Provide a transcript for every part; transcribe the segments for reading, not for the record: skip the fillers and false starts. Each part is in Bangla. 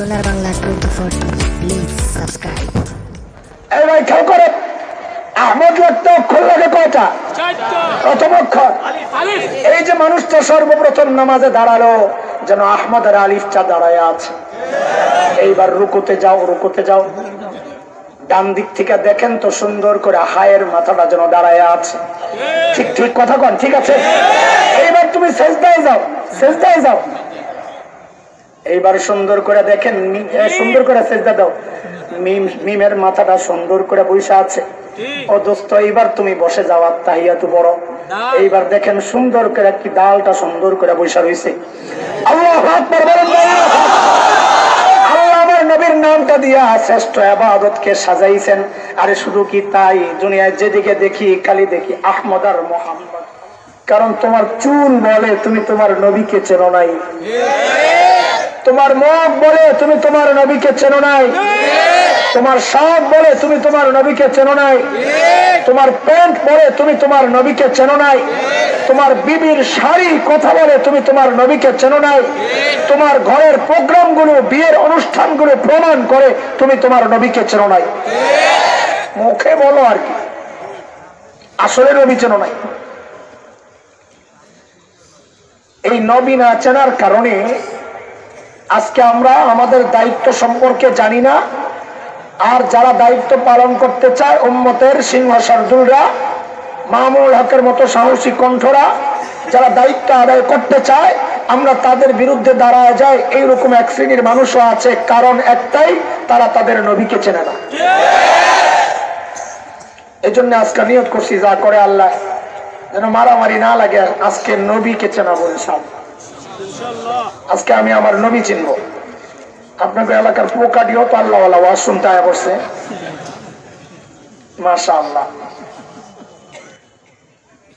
সোনার বাংলা 24 প্লিজ সাবস্ক্রাইব। এই ভাই খেয়াল করে, আহমদ লাগতে অক্ষর লাগে কয়টা? প্রথম অক্ষর। এই যে মানুষটা সর্বপ্রথম নামাজে দাঁড়ালো যেন আহমদের আলিফটা দাঁড়ায় আছে। এইবার রুকুতে যাও, রুকুতে যাও, ডান দিক থেকে দেখেন তো সুন্দর করে হায়ের মাথাটা যেন দাঁড়ায় আছে। ঠিক ঠিক কথা কন, ঠিক আছে? এইবার তুমি সেজদায় যাও, সেজদায় যাও। এইবার সুন্দর করে দেখেন, সুন্দর করে সেজদা দাও, মিমের মাথাটা সুন্দর করে বসে আছে। ও দোস্ত, এইবার তুমি বসে যাও, তাহিয়াতু পড়ো। এইবার দেখেন সুন্দর করে কি ডালটা সুন্দর করে বসে রয়েছে। আল্লাহু আকবার বলেন। আল্লাহ আমার নবীর নামটা দিয়া শ্রেষ্ঠ ইবাদতকে সাজাইছেন। আরে শুধু কি তাই, দুনিয়ায় যেদিকে দেখি খালি দেখি আহমদ আর মুহাম্মদ। কারণ তোমার চুল বলে তুমি তোমার নবীকে চেনো নাই, তোমার মুখ বলে তুমি তোমার নবীকে চেনো নাই, তোমার শার্ট বলে তুমি তোমার নবীকে চেনো নাই, তোমার প্যান্ট বলে তুমি তোমার নবীকে চেনো নাই, তোমার বিবির শাড়ি কথা বলে তুমি তোমার নবীকে চেনো নাই, তোমার ঘরের প্রোগ্রামগুলো, বিয়ের অনুষ্ঠানগুলো প্রমাণ করে তুমি তোমার নবীকে চেনো নাই। মুখে বলো আর কি, আসলে নবী চেনো নাই। এই নবী না চেনার কারণে আজকে আমরা আমাদের দায়িত্ব সম্পর্কে জানি না। আর যারা দায়িত্ব পালন করতে চায়, উম্মতের সিংহ শার্দুলরা, মামুনুল হকের মতো সাহসী কণ্ঠরা যারা দায়িত্ব আদায় করতে চায়, আমরা তাদের বিরুদ্ধে দাঁড়ায় যাই। এইরকম এক শ্রেণীর মানুষও আছে, কারণ একটাই, তারা তাদের নবীকে চেনে না। এই জন্য আজকে নিয়ত করছি, যা করে আল্লাহ যেন মারামারি না লাগে, আজকে নবীকে চেনাবো ইনশাআল্লাহ। আজকে আমি আমার নবী চিনবো। আপনাদের এলাকার পোকাটিও তো আল্লাহ ওয়াজ শুনতে আয়া করছে, মাশাআল্লাহ।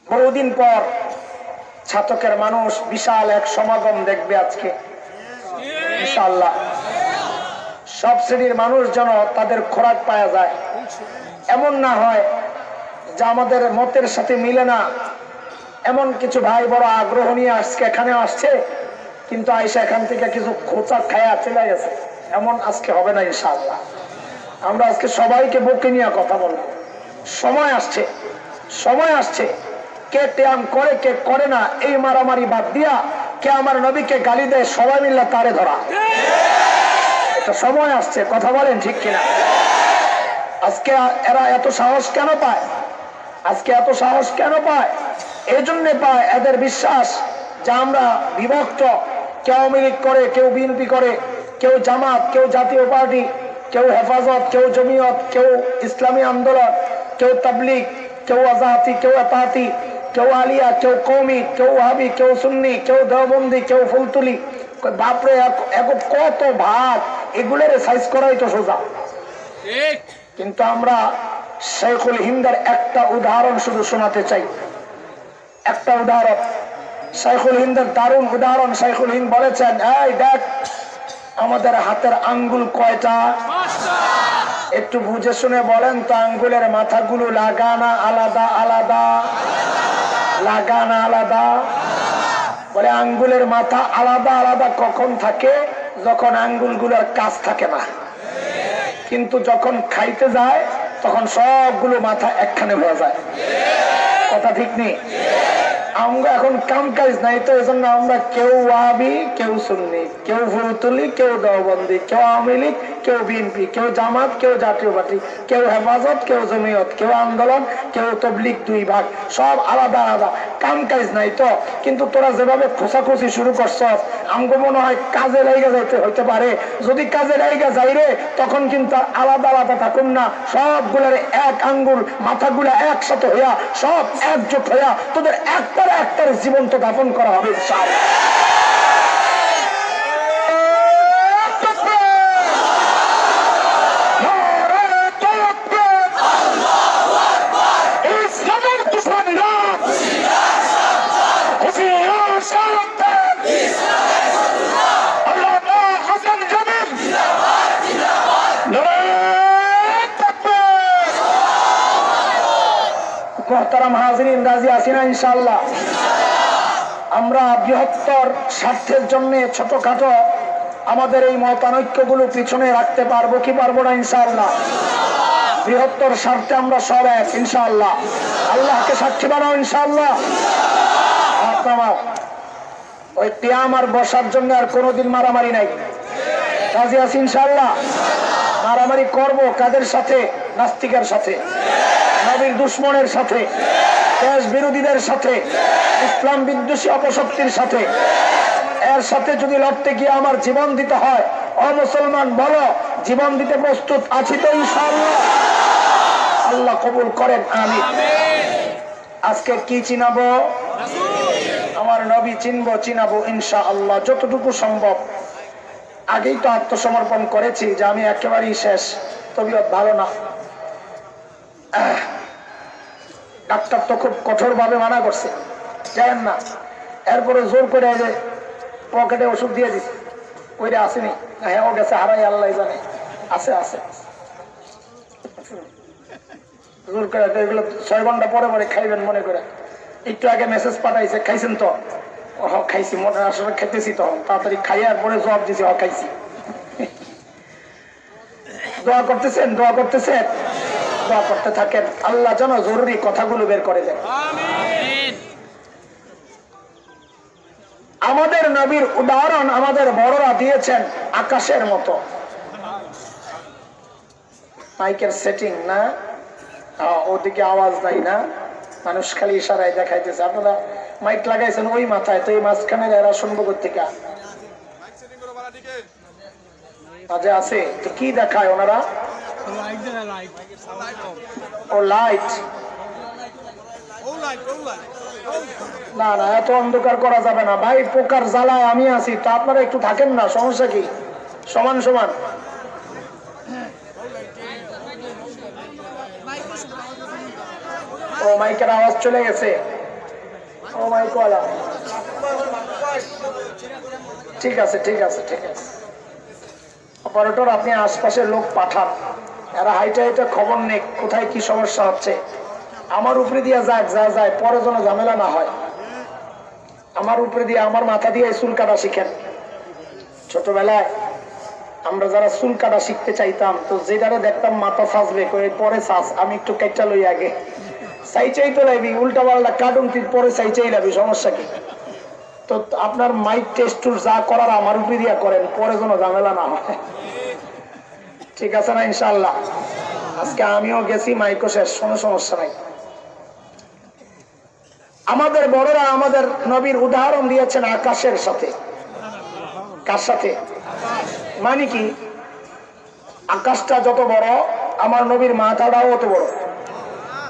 বহুদিন পর ছাতকের মানুষ বিশাল এক সমাগম দেখবে আজকে ইনশাআল্লাহ। সব শ্রেণীর মানুষ যেন তাদের খোরাক পাওয়া যায়, এমন না হয় যা আমাদের মতের সাথে মিলে না। এমন কিছু ভাই বড় আগ্রহ নিয়ে আজকে এখানে আসছে, কিন্তু আইসা এখান থেকে কিছু খোঁচা খায়া চলে গেছে, এমন আজকে হবে না ইনশাআল্লাহ। আমরা আজকে সবাইকে বুকে নিয়ে কথা বলবো। সময় আসছে, সময় আসছে। কে ত্যাগ করে কে করে না, এই মারামারি বাদ দিয়া কে আমার নবীকে গালি দেয়, সবাই মিলে তারে ধরা। এটা সময় আসছে, কথা বলেন ঠিক কিনা? আজকে এরা এত সাহস কেন পায়? আজকে এত সাহস কেন পায়? এই জন্য পায়, এদের বিশ্বাস যে আমরা বিভক্ত। কেউ আওয়ামী লীগ করে, কেউ বিএনপি করে, কেউ জামাত, কেউ জাতীয় পার্টি, কেউ হেফাজত, কেউ জমিয়ত, কেউ ইসলামী আন্দোলন, কেউ তাবলীগ, কেউ আজাহাতি, কেউ এতাহাতি, কেউ আলিয়া, কেউ কওমি, কেউ ওয়াহাবি, কেউ সুন্নি, কেউ দেওবন্দি, কেউ ফুলতুলি। বাপরে এখন কত ভাগ, এগুলোর সাইজ করাই তো সোজা। কিন্তু আমরা শেখুল হিন্দের একটা উদাহরণ শুধু শোনাতে চাই, একটা উদাহরণ। শেখুল হিন্দের দারুণ উদাহরণ। শেখুল হিন্দ বলেছেন, এই দেখ আমাদের হাতের আঙ্গুল কয়টা? একটু বুঝে শুনে বলেন তো, আঙ্গুলের মাথাগুলো লাগানা আলাদা আলাদা, লাগানা আলাদা। বলে আঙ্গুলের মাথা আলাদা আলাদা কখন থাকে? যখন আঙ্গুলগুলোর কাজ থাকে না। কিন্তু যখন খাইতে যায় তখন সবগুলো মাথা একখানে হয়ে যায়। কথা ঠিক নেই? আমরা এখন কাম কাজ নাই, তো এই জন্য আমরা কেউ ওয়াহাবি, কেউ সুন্নি, কেউ ফুলতুলি, কেউ দেওবন্দি, কেউ আওয়ামী লীগ, কেউ বিএনপি, কেউ জামাত, কেউ জাতীয় পার্টি, কেউ হেফাজত, কেউ জমিয়ত, কেউ আন্দোলন, কেউ তবলিগ, দুই ভাগ, সব আলাদা আলাদা। কাম কাজ নাই তো। কিন্তু তোরা যেভাবে খোঁচাখুচি শুরু করছ, আমগো মনে হয় কাজে লাইগা যাইতে হইতে পারে। যদি কাজে লাইগা যাই রে, তখন কিন্তু আলাদা আলাদা থাকুন না, সবগুলোর এক আঙ্গুল, মাথাগুলা একসাথে হইয়া, সব একজোট হইয়া তোদের একটার জীবন্ত দাফন করা হবে ইনশাআল্লাহ। মোহতারাম হাজিরিন, রাজি আছি না ইনশাআল্লাহ? আমরা বৃহত্তর স্বার্থের জন্য ছোটখাটো আমাদের এই মতানৈক্যগুলো পিছনে রাখতে পারবো কি পারবো না ইনশাআল্লাহ? বৃহত্তর স্বার্থে আমরা সব এক ইনশাআল্লাহ। আল্লাহকে সাক্ষী বানাও ইনশাআল্লাহ। ওই টিয়াম আর বসার জন্য আর কোনোদিন মারামারি নাই। রাজি আছি ইনশাআল্লাহ? মারামারি করব কাদের সাথে? নাস্তিকের সাথে, নবীর দুশ্মনের সাথে, দেশ বিরোধীদের সাথে, ইসলাম বিদ্বেষী অপশক্তির সাথে। এর সাথে যদি লড়তে গিয়ে আমার জীবন দিতে হয়, ও মুসলমান বলো জীবন দিতে প্রস্তুত আছি তো ইনশাআল্লাহ? আল্লাহ কবুল করেন, আমিন। আজকে কি চিনাবো? আমার নবী চিনাবো ইনশাআল্লাহ যতটুকু সম্ভব। আগেই তো আত্মসমর্পণ করেছি যে আমি একেবারেই শেষ, তবিয়ত ভালো না। ডাক্তার তো খুব কঠোর ভাবে মানা করছে, জানেন না। এরপরে জোর করে যে পকেটে ওষুধ দিয়ে দিছে, ওইটা আসেনি। হ্যাঁ ও গেছে, হারাই আল্লাহ জানে। আছে আছে জোর করে এগুলো 6 ঘন্টা পরে পরে খাইবেন মনে করে। একটু আগে মেসেজ পাঠাইছে, খাইছেন তো? ও খাইছি, মনে আসলে খেতেছি তো। তাড়াতাড়ি খাইয়ার পরে জবাব দিছি, খাইছি। দোয়া করতেছেন, দোয়া করতেছেন, দোয়া করতে থাকেন। আল্লাহ যেন জরুরি কথাগুলো বের করে দেন। আমাদের নবীর উদাহরণ আমাদের বড়রা দিয়েছেন আকাশের মতো। মাইকের সেটিং না, ওদিকে আওয়াজ নাই না, মানুষ খালি ইশারায় দেখাইতেছে। আপনারা মাইক লাগাইছেন ওই মাথায়, তো এই মাঝখানে এরা শুনবো কোথেকে? কাজে আছে তো কি দেখায় ওনারা? ও লাইট। না না, এত অন্ধকার করা যাবে না ভাই, পোকার জ্বালায় আমি আছি, তো আপনারা একটু থাকেন না, সমস্যা কি? সমান সমান। ও মাইকের আওয়াজ চলে গেছে। ও মাইকওয়ালা, ঠিক আছে ঠিক আছে ঠিক আছে। অপারেটর আপনি আশপাশের লোক পাঠান, এরা হাইটা হাইটা খবর নেই কোথায় কি সমস্যা হচ্ছে। আমার উপরে দিয়ে যাক, যা যায়, পরে যেন ঝামেলা না হয়। আমার উপরে দিয়ে, আমার মাথা দিয়ে চুল কাটা শিখেন। ছোটবেলায় আমরা যারা চুল কাটা শিখতে চাইতাম, তো যেটারে দেখতাম মাথা সাজবে পরে সাজ, আমি একটু কেটটা লই আগে, চাই তো লাইবি, উল্টা পাল্টা কাটুন তুই পরে চাই লাবি, সমস্যা কি? তো আপনার মাইক টেস্ট যা করার আমার উপরে দিয়া করেন, পরে যেন ঝামেলা না হয়। ঠিক আছে না ইনশাআল্লাহ? আজকে আমিও গেছি, মাইকও শেষ, কোনো সমস্যা নাই। আমাদের বড়রা আমাদের নবীর উদাহরণ দিয়েছেন আকাশের সাথে। কার সাথে? মানে কি? আকাশটা যত বড়, আমার নবীর মাথাটাও অত বড়।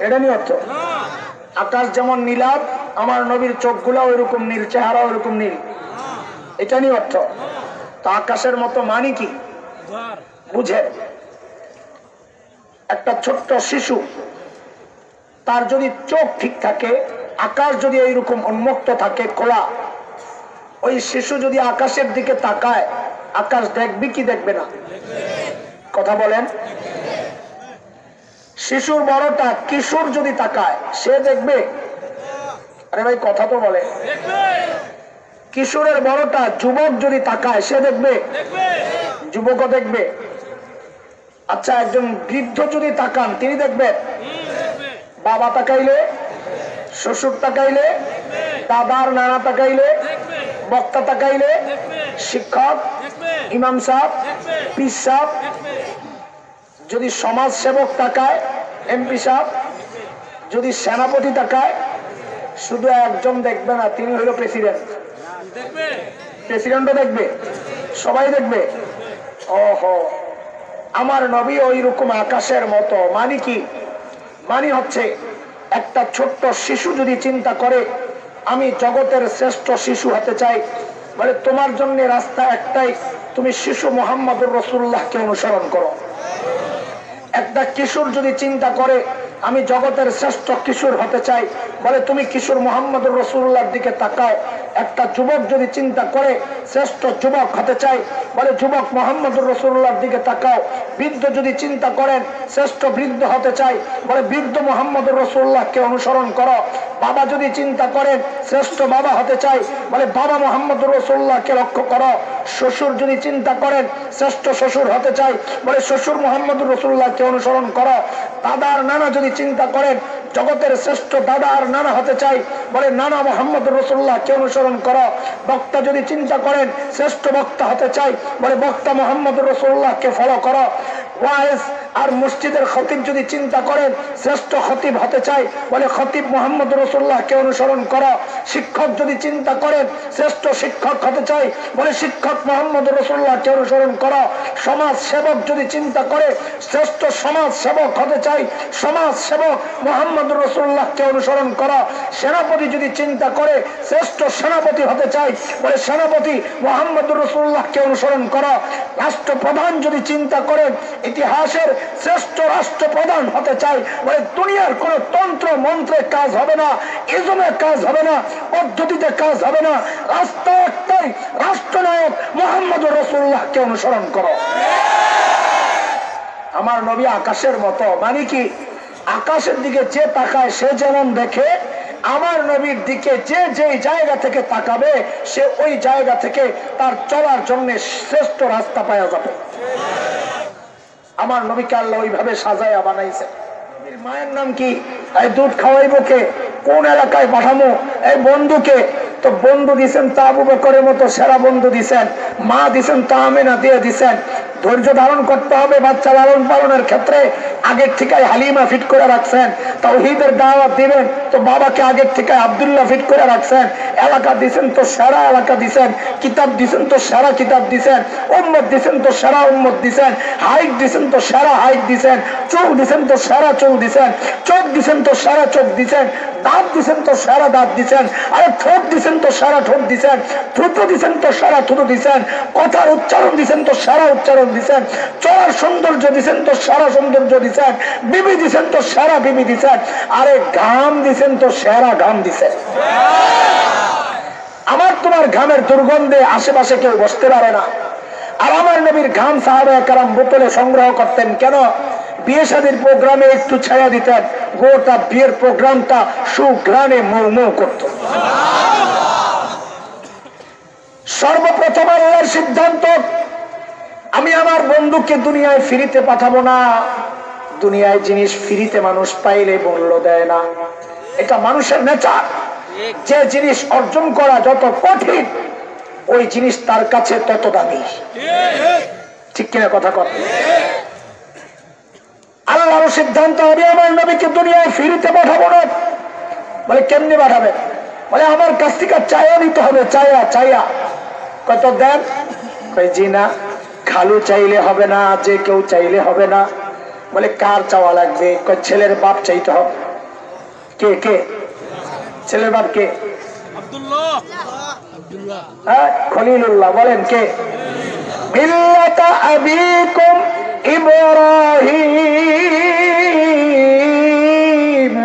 এটা নিয়ে অর্থ। আকাশ যেমন নীলাভ, আমার নবীর চোখগুলা ওইরকম নীল, চেহারা ওইরকম নীল। এটা নিয়ে অর্থ। তো আকাশের মতো মানে কি বুঝে? একটা ছোট্ট শিশু, তার যদি চোখ ঠিক থাকে, আকাশ যদি এইরকম উন্মুক্ত থাকে, খোলা, ওই শিশু যদি আকাশের দিকে তাকায়, আকাশ দেখবে কি দেখবে না? কথা বলেন। শিশুর বড়টা কিশোর যদি তাকায়, সে দেখবে? আরে ভাই কথা তো বলে। কিশোরের বড়টা যুবক যদি তাকায়, সে দেখবে? যুবকও দেখবে। আচ্ছা, একজন বৃদ্ধ যদি তাকান, তিনি দেখবেন? বাবা তাকাইলে, শ্বশুর তাকাইলে, দাদার নানা তাকাইলে, বক্তা তাকাইলে, শিক্ষক, ইমাম সাহেব, পীর সাহেব, যদি সমাজ সেবক তাকায়, এমপি সাহেব, যদি সেনাপতি তাকায়, শুধু একজন দেখবে না, তিনি হইল প্রেসিডেন্ট। প্রেসিডেন্টও দেখবে, সবাই দেখবে। ওহো, আমার নবী ওই রকম আকাশের মতো। মানে কি? মানে হচ্ছে একটা ছোট্ট শিশু যদি চিন্তা করে আমি জগতের শ্রেষ্ঠ শিশু হতে চাই, বলে তোমার জন্য রাস্তা একটাই, তুমি শিশু মুহাম্মদুর রাসূলুল্লাহকে অনুসরণ করো। একটা কিশোর যদি চিন্তা করে আমি জগতের শ্রেষ্ঠ কিশোর হতে চাই, বলে তুমি কিশোর মুহাম্মদুর রাসূলুল্লাহর দিকে তাকাও। একটা যুবক যদি চিন্তা করে শ্রেষ্ঠ যুবক হতে চাই, বলে যুবক মুহাম্মদুর রাসূলুল্লাহর দিকে তাকাও। বৃদ্ধ যদি চিন্তা করেন শ্রেষ্ঠ বৃদ্ধ হতে চাই, বলে বৃদ্ধ মুহাম্মদুর রাসূলুল্লাহকে অনুসরণ করো। বাবা যদি চিন্তা করেন শ্রেষ্ঠ বাবা হতে চাই, বলে বাবা মুহাম্মদুর রাসূলুল্লাহকে লক্ষ্য করো। শ্বশুর যদি চিন্তা করেন শ্রেষ্ঠ শ্বশুর হতে চাই, বলে শ্বশুর মুহাম্মদুর রাসূলুল্লাহকে অনুসরণ করো। দাদা আর নানা যদি চিন্তা করেন জগতের শ্রেষ্ঠ দাদা আর নানা হতে চাই, বলে নানা মুহাম্মদুর রাসূলুল্লাহকে অনুসরণ করো। বক্তা যদি চিন্তা করেন শ্রেষ্ঠ বক্তা হতে চাই, বলে বক্তা মুহাম্মদুর রাসূলুল্লাহকে ফলো করো। ওয়াইজ আর মসজিদের খতিব যদি চিন্তা করেন শ্রেষ্ঠ খতিব হতে চাই, বলে খতিব মুহাম্মদুর রাসূলুল্লাহকে অনুসরণ করো। শিক্ষক যদি চিন্তা করেন শ্রেষ্ঠ শিক্ষক হতে চাই, বলে শিক্ষক মুহাম্মদুর রাসূলুল্লাহকে অনুসরণ করো। সমাজ সেবক যদি চিন্তা করে শ্রেষ্ঠ সমাজ সেবক হতে চাই, সমাজ সেবক মুহাম্মদুর রাসূলুল্লাহকে অনুসরণ করো। সেনাপতি যদি চিন্তা করে শ্রেষ্ঠ সেনাপতি হতে চাই, বলে সেনাপতি মুহাম্মদুর রাসূলুল্লাহকে অনুসরণ করো। রাষ্ট্রপ্রধান যদি চিন্তা করেন ইতিহাসের শ্রেষ্ঠ রাষ্ট্রপ্রধান হতে চাই, বলে দুনিয়ার কোন তন্ত্র মন্ত্রে কাজ হবে না, ইজমে কাজ হবে না, পদ্ধতিতে কাজ হবে না, রাস্তা একটাই, রাষ্ট্রনায়ক মুহাম্মদুর রাসূলুল্লাহকে অনুসরণ করো। আমার নবী আকাশের মতো, মানে কি আকাশের দিকে যে তাকায় সে যেমন দেখে, আমার নবীর দিকে যে যেই জায়গা থেকে তাকাবে সে ওই জায়গা থেকে তার চলার জন্য শ্রেষ্ঠ রাস্তা পাওয়া যাবে। আমার নবীকে আল্লাহ ওইভাবে সাজায়া বানাইছে। নবীর মায়ের নাম কি? এই দুধ খাওয়াইবো কে? কোন এলাকায় পাঠামো? এই বন্ধুকে তো বন্ধু দিছেন তা আবু বকরের মতো সেরা বন্ধু দিছেন, মা দিছেন তা আমেনা দিয়ে দিছেন। ধৈর্য ধারণ করতে হবে বাচ্চা লালন পালনের ক্ষেত্রে, আগের থেকে হালিমা ফিট করে রাখছেন। তাওহীদের দাওয়াত দিবেন তো বাবাকে আগের থেকে আব্দুল্লাহ ফিট করে রাখছেন। এলাকা দিছেন তো সেরা এলাকা দিছেন, কিতাব দিছেন তো সেরা কিতাব দিছেন, উম্মত দিছেন তো সেরা উম্মত দিছেন, হাইট দিছেন তো সেরা হাইট দিছেন, চুল দিছেন তো সেরা চুল দিছেন, চোখ দিছেন তো সেরা চোখ দিছেন, দাঁত দিছেন তো সেরা দাঁত দিছেন, আরে ঠোঁট দিছেন তো সেরা ঠোঁট দিছেন, থুতু দিছেন তো সেরা থুতু দিছেন, কথার উচ্চারণ দিছেন তো সেরা উচ্চারণ দিছেন, চলার সৌন্দর্য দিছেন তো সেরা সৌন্দর্য দিছেন, বিবি দিছেন তো সেরা বিবি দিছেন, আরে ঘাম দিছেন তো সেরা ঘাম দিছেন। আমার তোমার ঘামের দুর্গন্ধে আশেপাশে কেউ বসতে পারে না। আর আমার নবীর ঘাম সাহাবায়ে কেরাম বোতলে সংগ্রহ করতেন। কেন? বিয়ে শাদীর প্রোগ্রামে একটু ছায়া দিতেন, গোটা বিয়ের প্রোগ্রামটা সুঘ্রাণে মৌ মৌ করত। সর্বপ্রথম আল্লাহর সিদ্ধান্ত, আমি আমার বন্ধুকে দুনিয়ায় ফ্রিতে পাঠাবো না। দুনিয়ায় জিনিস ফ্রিতে মানুষ পাইলে মূল্য দেয় না, এটা মানুষের নেচার। যে জিনিস অর্জন করা যত কঠিন ওই জিনিস তার কাছে তত দামি। ঠিক কিনা কথা কর? আল্লাহর সিদ্ধান্ত, আমি আমার নবীকে দুনিয়ায় ফ্রিতে পাঠাবো না। বলে কেমনি পাঠাবে? বলে আমার কাছ থেকে চায়া নিতে হবে, চায়া চায়া। কত দেন? জি না, খালু চাইলে হবে না, যে কেউ চাইলে হবে না। বলে কার চাওয়া লাগবে? ছেলের বাপ চাইতে হবে। কে কে ছেলের বাপ? কে? খলিলুল্লাহ। বলেন কে? মিল্লাতা আবিকুম ইব্রাহিম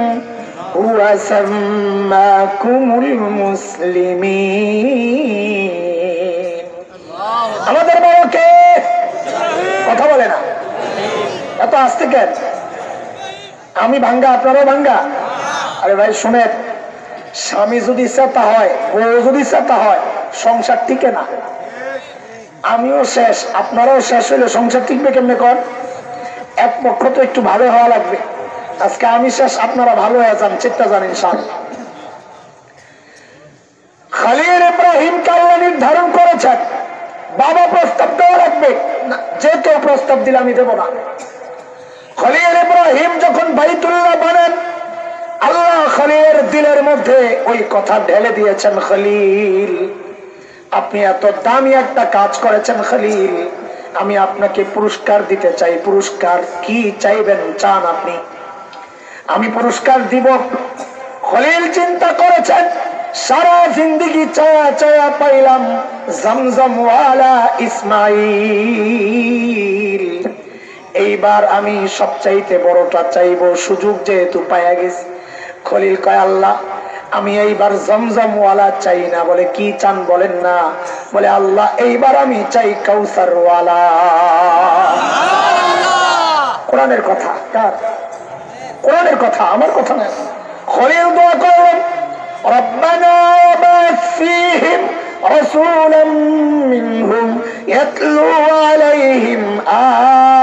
ওয়া সাম্মাকুমুল মুসলিমিন। আমাদের বড় কে? কথা বলে না, এত আসতে কেন? আমি ভাঙ্গা, আপনারও ভাঙ্গা। আরে ভাই শুনেন, স্বামী যদি চেতা হয়, বউ যদি চেতা হয়, সংসার টিকে না। আমিও শেষ, আপনারাও শেষ হইলে সংসার টিকবে কেমনে? কর এক পক্ষ তো একটু ভালো হওয়া লাগবে। আজকে আমি শেষ, আপনারা ভালো হয়ে যান, চিন্তা জানেন। খলিল ইব্রাহিমকে আল্লাহ নির্ধারণ করেছেন বাবা প্রস্তাব দেওয়া লাগবে, যে কেউ প্রস্তাব দিলে আমি দেব না। খলিল ইব্রাহিম যখন বাইতুল্লাহ বানান, আল্লাহ খলিলের দিলের মধ্যে ওই কথা ঢেলে দিয়েছেন, খলিল আপনি এত দামি একটা কাজ করেছেন, খলিল আমি আপনাকে পুরস্কার দিতে চাই। পুরস্কার কি চাইবেন? চান আপনি? আমি পুরস্কার দিব। খলিল চিন্তা করেছেন, সারা জিন্দেগি চায়া চায়া পাইলাম জমজম ওয়ালা ইসমাইল, এইবার আমি সবচাইতে বড়টা চাইবো, সুযোগ যেহেতু পাইয়া গেছি। খলিল কয় আল্লাহ আমি এইবার জমজম ওয়ালা চাই না। বলে কি চান বলেন না? বলে আল্লাহ এইবার আমি চাই কাউসার ওয়ালা। কোরআনের কথা, কার? কোরআনের কথা, আমার কথা না। খলিল দোয়া করলেন, রব্বানা বা'থ ফীহিম রাসূলাম মিনহুম ইয়াতলু আলাইহিম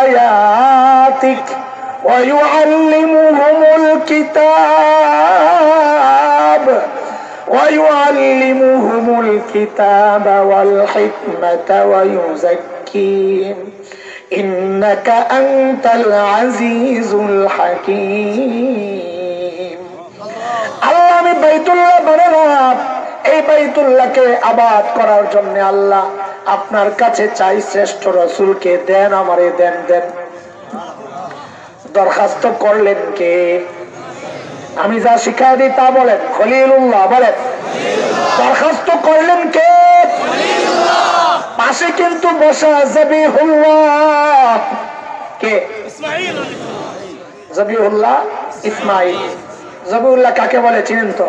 আয়াতিক ওয়া ইউআল্লিমুহুমুল কিতাব ওয়াল হিকমাতা ওয়া ইউযাক্কিহিম ইন্নাকা আনতাল আজিজুল হাকীম। আল্লাহ আমি বাইতুল্লাহ বানালাম, এই বাইতুল্লাহকে আবাদ করার জন্য আল্লাহ আপনার কাছে চাই শ্রেষ্ঠ রাসূলকে দেন, আমারে দেন দেন। দরখাস্ত করলেন কে? আমি যা শিখাই দিই তা বলেন, খলিলুল্লাহ বলেন। দরখাস্ত করলেন কে? পাশে কিন্তু বসা জবিহুল্লাহ। কে? জবিহুল্লাহ ইসমাইল। জবিহুল্লাহ কাকে বলে চিনেন তো?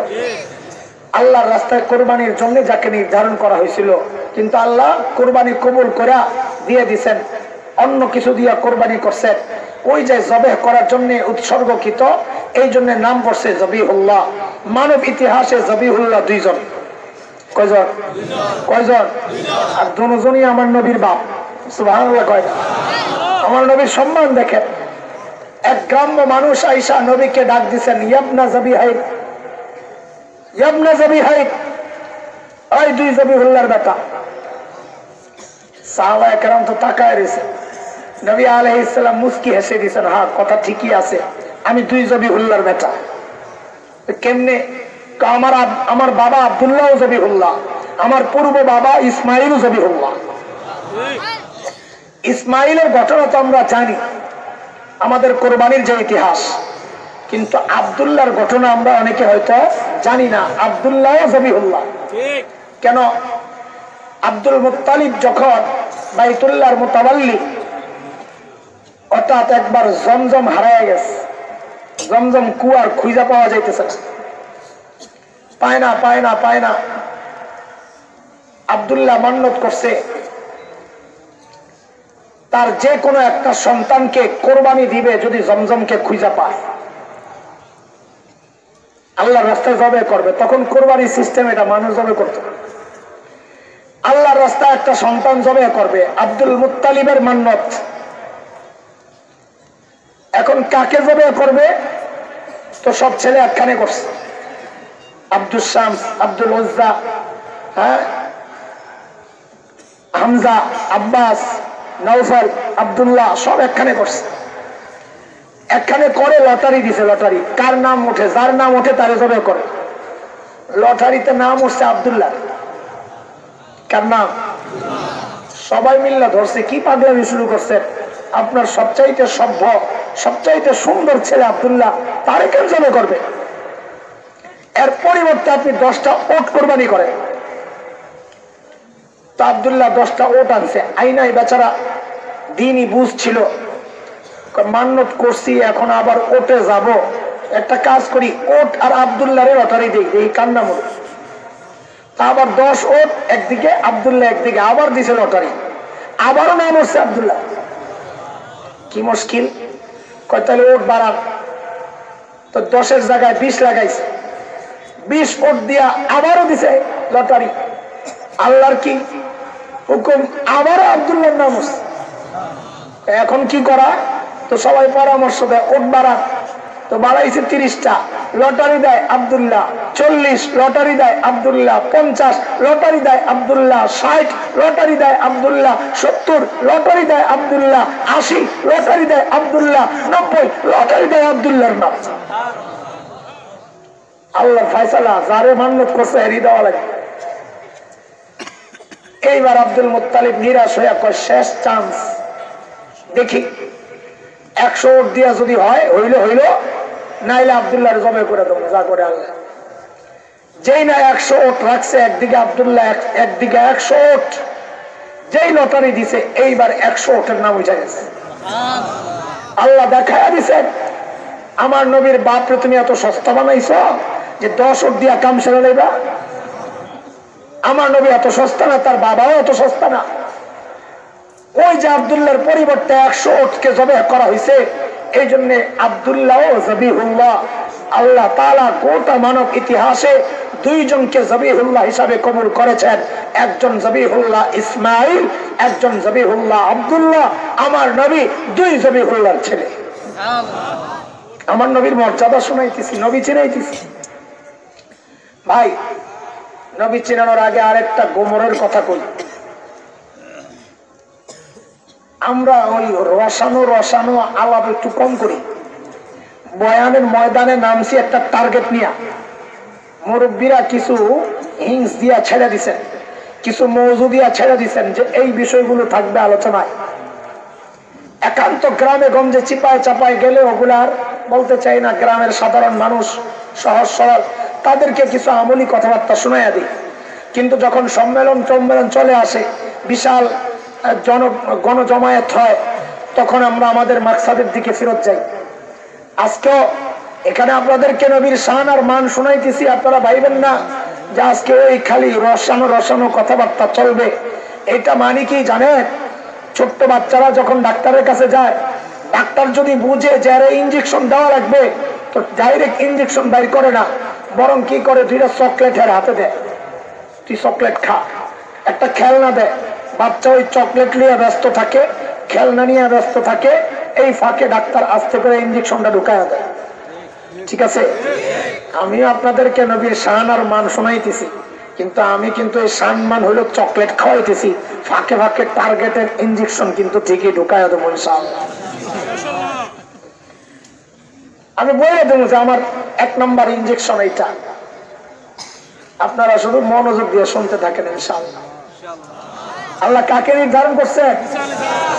আল্লাহর রাস্তায় কোরবানির জন্য যাকে নির্ধারণ করা হয়েছিল, কিন্তু আল্লাহ কোরবানি কবুল করে দিয়ে দিছেন, অন্য কিছু দিয়ে কোরবানি করছেন। ওই যে জবেহ করার জন্য উৎসর্গকৃত, এই জন্য নাম পড়ছে জবিহুল্লাহ। মানব ইতিহাসে জবিহুল্লাহ দুইজন। কয়জন? কয়জন? আর দুজনই আমার নবীর বাপ। সুবহানাল্লাহ কয় না? আমার নবীর সম্মান দেখেন। এক গ্রাম্য মানুষ আইসা নবীকে ডাক দিচ্ছেন, ইয়াবনা জবিহাইর, ইয়াবনা জবিহাইর, ওই দুই জবিহুল্লাহর বেটা। সাহাবায়ে কেরাম তো তাকায় রয়েছে। নবী আলাইহিস সালাম মুস্কি হেসে দিয়েছেন, হ্যাঁ কথা ঠিকই আছে, আমি দুই জবিহুল্লাহর বেটা। কেমনে? আমার বাবা আব্দুল্লাহ জবিহুল্লাহ, আমার পূর্ব বাবা ইসমাইল জবিহুল্লাহ। ইসমাইলের ঘটনা তো আমরা জানি, আমাদের কোরবানির যে ইতিহাস, কিন্তু আব্দুল্লাহর ঘটনা আমরা অনেকে হয়তো জানি না। আব্দুল্লাহ জবিহুল্লাহ কেন? আব্দুল মুত্তালিব যখন বাইতুল্লাহর মুতাওয়াল্লি, অর্থাৎ একবার জমজম হারায় গেছে, জমজম কুয়ার খুঁজা পাওয়া যাইতেছে, পায় না পায় না পায় না। আব্দুল্লাহ মান্নত করছে তার যে কোনো একটা সন্তানকে কোরবানি দিবে যদি জমজমকে খুঁজা পায়, আল্লাহর রাস্তায় জবে করবে। তখন কোরবানির সিস্টেম এটা, মানুষ জবে করতো। আল্লাহর রাস্তায় একটা সন্তান জবে করবে, আব্দুল মুত্তালিবের মান্নত। এখন কাকে জবে করবে? তো সব ছেলে একখানে করছে, আব্দুল শামস, আব্দুল উজ্জা, হ্যাঁ, হামজা, আব্বাস, নওফল, আব্দুল্লাহ, সব একখানে করছে। একখানে করে লটারি দিছে, লটারি কার নাম ওঠে, যার নাম ওঠে তারে জবে করে। লটারিতে নাম উঠছে আব্দুল্লাহ। কার নাম? সবাই মিল্লা ধরছে। কি পাগলামি শুরু করছে? আপনার সবচাইতে সভ্য, সবচাইতে সুন্দর ছেলে আব্দুল্লাহ, তারে কেন জবে করবে? এর পরিবর্তে আপনি 10টা ওট কোরবানি করেন। তো আব্দুল্লাহ 10টা ওট আনছে, আইনাই বেচারা দিনই বুঝছিল, মান্নত করছি এখন আবার ওটে যাব, একটা কাজ করি, ওট আর আব্দুল্লাহরে লটারি দিই, এই কান্না মনে। তা আবার 10 ওট একদিকে, আব্দুল্লাহ একদিকে, আবার দিছে লটারি, আবারও নাম হচ্ছে আব্দুল্লাহ। কি মুশকিল! কয় তাহলে ওট বাড়ান। তো 10-এর জায়গায় 20 লাগাইছে, 20 ওট দিয়া আবারও দিছে লটারি। আল্লাহর কি হুকুম, আবারও আব্দুল্লাহর নাম হচ্ছে। এখন কি করা? তো সবাই পরামর্শ দেয় ওট বাড়ান। তো বাড়াইছে 30টা, লটারি দেয় আব্দুল্লাহ। 40 লটারি দেয় আব্দুল্লাহ। 50 লটারি দেয় আব্দুল্লাহ। 60 লটারি দেয় আব্দুল্লাহ। 70 লটারি দেয় আব্দুল্লাহ। 80 লটারি দেয় আব্দুল্লাহ। 90 লটারি দেয় আব্দুল্লাহর নাম। আল্লাহর ফয়সালা, যারে মান্নত করছে হেরি দেওয়া লাগে। এইবার আব্দুল মুত্তালিব নিরাশ হইয়া কয়, শেষ চান্স, দেখি 100 ওট দিয়া যদি হয় হইল হইল, নাইলে আব্দুল্লাহর জবে করে দেবো, যা করে আল্লাহ। যেই না 100 ওট রাখছে একদিকে আব্দুল্লাহ, একদিকে 100 ওট, যেই লটারি দিছে এইবার 100 ওটের নাম উঠে গেছে। আল্লাহ দেখাইয়া দিছেন, আমার নবীর বাপরে তুমি এত সস্তা বানাইছ, যে 10 ওট দিয়া কাম সেরে লইবা? আমার নবী এত সস্তা না, তার বাবাও এত সস্তা না। ওই যে আব্দুল্লাহর পরিবর্তে 100 ওটকে জবাহ করা হয়েছে, এই জন্য আব্দুল্লাহ ও জবিহুল্লাহ। আল্লাহ তাআলা গোটা মানব ইতিহাসে 2 জনকে জবিহুল্লাহ হিসাবে কবুল করেছেন, একজন জবিহুল্লাহ ইসমাইল, একজন জবিহুল্লাহ আব্দুল্লাহ। আমার নবী 2 জবিহুল্লাহর ছেলে। আমার নবীর মর্যাদা শুনাইতেছি, নবী চিনাইতেছি। ভাই, নবী চিনানোর আগে আরেকটা গোমরের কথা কই। আমরা ওই রসানো আলাপ একটু কম করি। বয়ানের ময়দানে নামছি একটা টার্গেট নিয়ে। মুরব্বীরা কিছু হিংস দিয়া ছেড়ে দিছেন, কিছু মৌজু দিয়া ছেড়ে দিছেন যে এই বিষয়গুলো থাকবে আলোচনায়। একান্ত গ্রামে গঞ্জে চিপায় চাপায় গেলে ওগুলার বলতে চাই না। গ্রামের সাধারণ মানুষ সহজ সরল, তাদেরকে কিছু আমলি কথাবার্তা শোনাইয়া দিই। কিন্তু যখন সম্মেলন চলে আসে, বিশাল গণজমায়েত হয়, তখন আমরা আমাদের মাকসাদের দিকে ফেরত যাই। আজকেও এখানে আপনাদেরকে নবীর শান আর মান শোনাইতেছি। আপনারা ভাইবেন না যে আজকে ওই খালি রসানো কথাবার্তা চলবে। এটা মানে কি জানেন? ছোট্ট বাচ্চারা যখন ডাক্তারের কাছে যায়, ডাক্তার যদি বুঝে যে আরে ইঞ্জেকশন দেওয়া লাগবে, তো ডাইরেক্ট ইঞ্জেকশন বাইর করে না, বরং কি করে 2টা চকলেটের হাতে দেয়, তুই চকলেট খা। একটা খেলনা দেয়, বাচ্চা ওই চকলেট নিয়ে ব্যস্ত থাকে, খেলনা নিয়ে ব্যস্ত থাকে। এই ফাঁকে ডাক্তার আস্তে করে ইঞ্জেকশনটা ঢুকায় দেয়। ঠিক আছে? আমিও আপনাদেরকে নবীর শান আর মান শোনাইতেছি, কিন্তু আমি কিন্তু এই শান মান হইলো চকলেট খাওয়াইতেছি, ফাঁকে ফাঁকে টার্গেটের ইঞ্জেকশন কিন্তু ঠিকই ঢুকায় দেবো ইনশাআল্লাহ। আমি বলে দেবো যে আমার 1 নম্বর ইঞ্জেকশন এইটা। আপনারা শুধু মনোযোগ দিয়ে শুনতে থাকেন ইনশাআল্লাহ। আল্লাহ কাকে নির্ধারণ করছেন?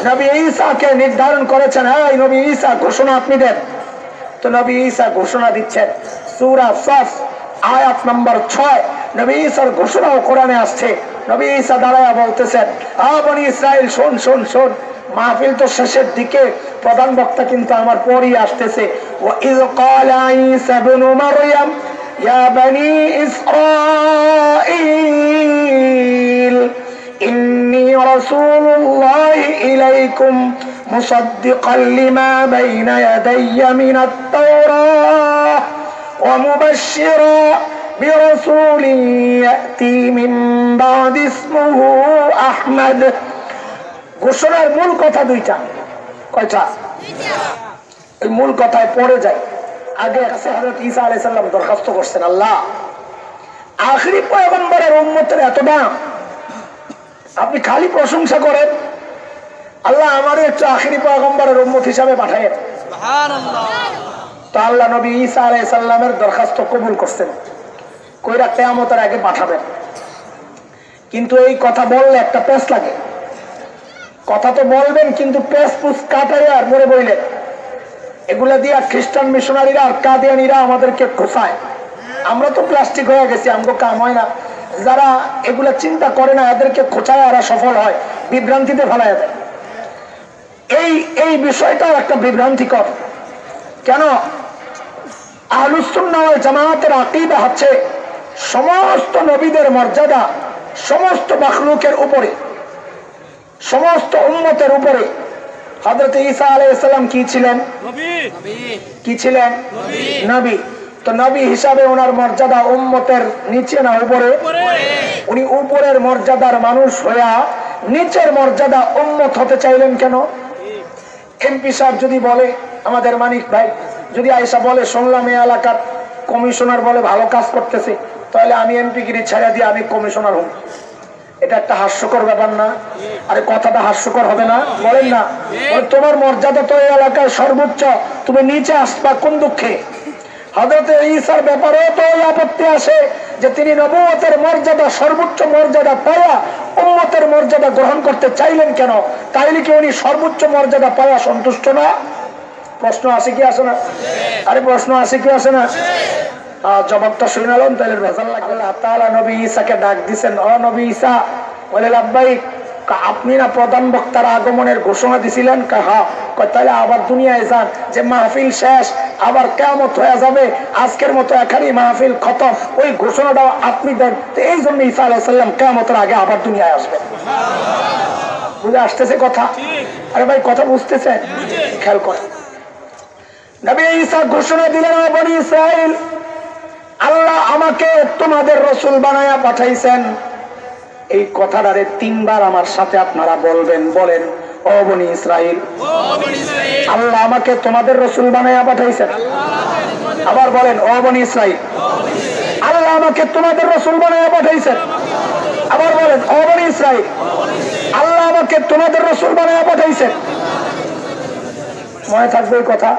নবী ঈসাকে নির্ধারণ করেছেন। এই নবী ঈসা ঘোষণা আপনি দেন। তো নবী ঈসা ঘোষণা দিচ্ছেন। সূরা সাফ আয়াত নম্বর 6 নবী ঈসার ঘোষণাও কোরআনে আসছে। নবী ঈসা দাঁড়ায়া বলতেছেন, বনি ইসরাইল শোন শোন শোন। মাহফিল তো শেষের দিকে, প্রধান বক্তা কিন্তু আমার পরই আসতেছে। ওয়া ইয ক্বালা ঈসা ইবনু মারইয়াম ইয়া বনি ইসরাঈল ইন্নী রাসূলুল্লাহি ইলাইকুম মুসাদ্দিকান লিমা বাইনা ইয়াদাইয়া মিনাত তাওরাহ ওয়া মুবাশশিরান বিরাসূলিন ইয়াতি মিন বাদি ইসমুহু আহমদ। ঘোষণার মূল কথা 2টা। কয়টা? এই মূল কথায় পড়ে যায়। আগে হযরত ঈসা আলাইহিস সালাম দরখাস্ত করছেন, আল্লাহ আখেরি পয়গম্বরের উম্মতের এত দাম, আপনি খালি প্রশংসা করেন, আল্লাহ আমারও একটু আখেরি পয়গম্বরের উম্মত হিসাবে পাঠায়েন। সুবহানাল্লাহ। তো আল্লাহ নবী ঈসা আলাইহিস সালামের দরখাস্ত কবুল করছেন, কইরা কিয়ামতের আগে পাঠাবেন। কিন্তু এই কথা বললে একটা পেশ লাগে। কথা তো বলবেন, কিন্তু পেশ পুস কাটাই আর মরে বইলেন। এগুলা দিয়া খ্রিস্টান মিশনারিরা আর কাদিয়ানীরা আমাদেরকে খোঁচায়। আমরা তো প্লাস্টিক হয়ে গেছি, আমগো কাম হয় না। যারা এগুলা চিন্তা করে না, এদেরকে খোঁচায় আর সফল হয়, বিভ্রান্তিতে ফেলায় দেয়। এই বিষয়টাও একটা বিভ্রান্তিকর। কেন? আহলুস সুন্নাহ ওয়াল জামাতের আকীদা হচ্ছে সমস্ত নবীদের মর্যাদা সমস্ত মাখলুকের উপরে, সমস্ত উম্মতের উপরে। হযরত ঈসা আলাইহিস সালাম কি ছিলেন? নবী। কি ছিলেন? নবী। তো নবী হিসাবে ওনার মর্যাদা উম্মতের নিচে না উপরে? উনি উপরের মর্যাদার মানুষ হইয়া নিচের মর্যাদা উম্মত হতে চাইলেন কেন? এমপি সাহেব যদি বলে, আমাদের মানিক ভাই যদি আয়েশা বলে, শুনলাম এই এলাকার কমিশনার বলে ভালো কাজ করতেছে, তাহলে আমি এমপি গিরি ছেড়ে দিয়ে আমি কমিশনার হব। এটা একটা হাস্যকর ব্যাপার না? আরে কথাটা হাস্যকর হবে না? বলেন না। তোমার মর্যাদা তো এই এলাকায় সর্বোচ্চ, তুমি নিচে আসবা কোন দুঃখে? হযরত ঈসার ব্যাপারে তো এই আপত্তি আসে যে তিনি নবুয়তের মর্যাদা সর্বোচ্চ মর্যাদা পাওয়া উম্মতের মর্যাদা গ্রহণ করতে চাইলেন কেন? তাইলে কি উনি সর্বোচ্চ মর্যাদা পাওয়া সন্তুষ্ট না? প্রশ্ন আসে কি আসে না? আরে প্রশ্ন আসে কি আসে না? জবাবটা শুনালাম, তাহলে ভেজাল লাগবে। আল্লাহ তাআলা নবী ঈসাকে ডাক দিবেন, ও নবী ঈসা। বলে লাব্বাইক। আপনি না প্রধান বক্তার আগমনের ঘোষণা দিছিলেন? হ্যাঁ। তাহলে আবার দুনিয়ায় যান, যে মাহফিল শেষ, আবার কিয়ামত হয়ে যাবে, আজকের মতো এখানেই মাহফিল খতম, ওই ঘোষণাটাও আপনি দেন। এই জন্য ঈসা আলাইহিস সালাম কিয়ামতের আগে আবার দুনিয়ায় আসবেন। বুঝে আসতেছে কথা? আরে ভাই কথা বুঝতেছেন? খেয়াল করেন, নবী ঈসা ঘোষণা দিলেন, ও বনি ইসরাইল, আল্লাহ আমাকে তোমাদের রাসূল বানায়া পাঠাইছেন। এই কথাটারে 3 বার আমার সাথে আপনারা বলবেন। বলেন, ও বনি ইসরাইল, আল্লাহ আমাকে তোমাদের রাসূল বানায়া পাঠাইছেন। আবার বলেন, ও বনি ইসরাইল, আল্লাহ আমাকে তোমাদের রাসূল বানায়া পাঠাইছেন। আবার বলেন, ও বনি ইসরাইল, আল্লাহ আমাকে তোমাদের রাসূল বানায়া পাঠাইছেন। মনে থাকবে এই কথা?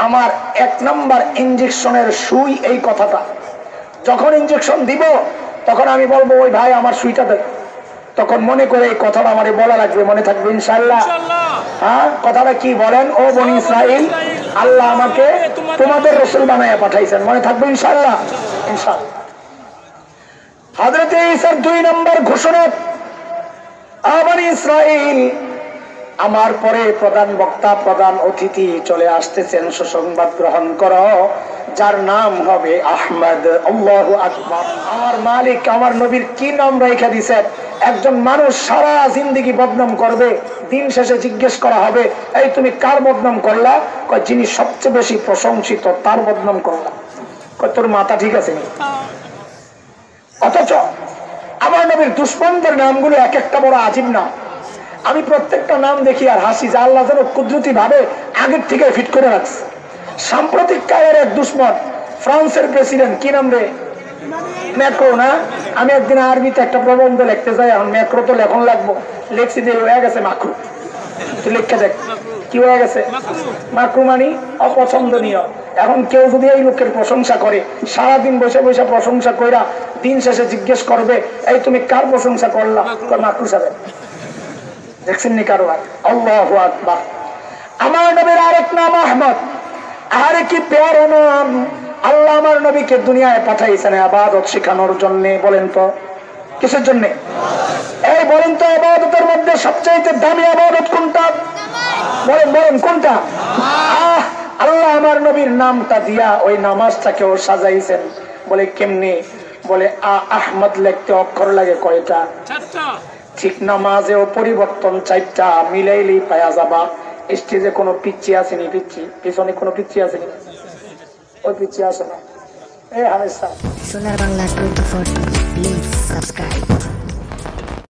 আমার 1 নাম্বার ইনজেকশনের সুই এই কথাটা। যখন ইনজেকশন দিব তখন আমি বলবো, ওই ভাই আমার সুইটা দেয়। তখন মনে করে এই কথাটা আমারে বলা লাগবে। মনে থাকবে ইনশাআল্লাহ? হ্যাঁ, কথাটা কি বলেন? ও বনি ইসরাইল, আল্লাহ আমাকে তোমাদের রাসূল বানায়া পাঠাইছেন। মনে থাকবে ইনশাআল্লাহ? ইনশাআল্লাহ। হযরত ঈসার 2 নম্বর ঘোষণা, ও বনি ইসরাইল, আমার পরে প্রধান বক্তা, প্রধান অতিথি চলে আসতেছেন, সুসংবাদ গ্রহণ করো, যার নাম হবে আহমদ। আল্লাহু আকবার। আমার মালিক আমার নবীর কি নাম রেখে দিয়েছেন? একজন মানুষ সারা জিন্দেগি বদনাম করবে, দিন শেষে জিজ্ঞেস করা হবে, এই তুমি কার বদনাম করলা? কয়, যিনি সবচেয়ে বেশি প্রশংসিত তার বদনাম করলা। কয়, তোর মাথা ঠিক আছে নি? অথচ আমার নবীর দুশমনদের নামগুলো এক একটা বড় আজীব নাম। আমি প্রত্যেকটা নাম দেখি আর হাসি, যে আল্লাহ যেন কুদরতি ভাবে আগের থেকে ফিট করে রাখছে। সাম্প্রতিক কালের এক দুশ্মন, ফ্রান্সের প্রেসিডেন্ট, কি নাম রে? ম্যাক্রো না? আমি একদিন আরবিতে একটা প্রবন্ধ লিখতে যাই, এখন ম্যাক্রো তো লেখন লাগবো, লেখছি দিয়ে হয়ে গেছে মাকরু। তুই লিখে দেখ কি হয়ে গেছে। মাকরু মানে অপছন্দনীয়। এখন কেউ যদি এই লোকের প্রশংসা করে, সারাদিন বসে বসে প্রশংসা কইরা দিন শেষে জিজ্ঞেস করবে, এই তুমি কার প্রশংসা করলা? মাকরু সাহেব। দেখছেন নি কারো? আল্লাহু আকবার। আমার নবীর আরেক নাম আহমদ। আরে কি প্যারা নাম! আল্লাহ আমার নবীকে দুনিয়ায় পাঠাইছেন ইবাদত শেখানোর জন্য। বলেন তো কিসের জন্য? এই বলেন তো, ইবাদতের মধ্যে সবচেয়ে দামি ইবাদত কোনটা? বলেন বলেন কোনটা? আল্লাহ আমার নবীর নামটা দিয়া ওই নামাজটাকেও সাজাইছেন। বলে কেমনে? বলে আহমদ লিখতে অক্ষর লাগে কয়টা? 4টা। ঠিক নামাজেও পরিবর্তন 4টা, মিলাইলেই পাওয়া যাবা। স্টেজে কোনো পিচ্ছি আসেনি? পিচ্ছি পিছনে কোনো পিচ্ছি আসেনি? ওই পিচ্ছি আসে না। এই হামেশা সোনার বাংলা 24, প্লিজ সাবস্ক্রাইব।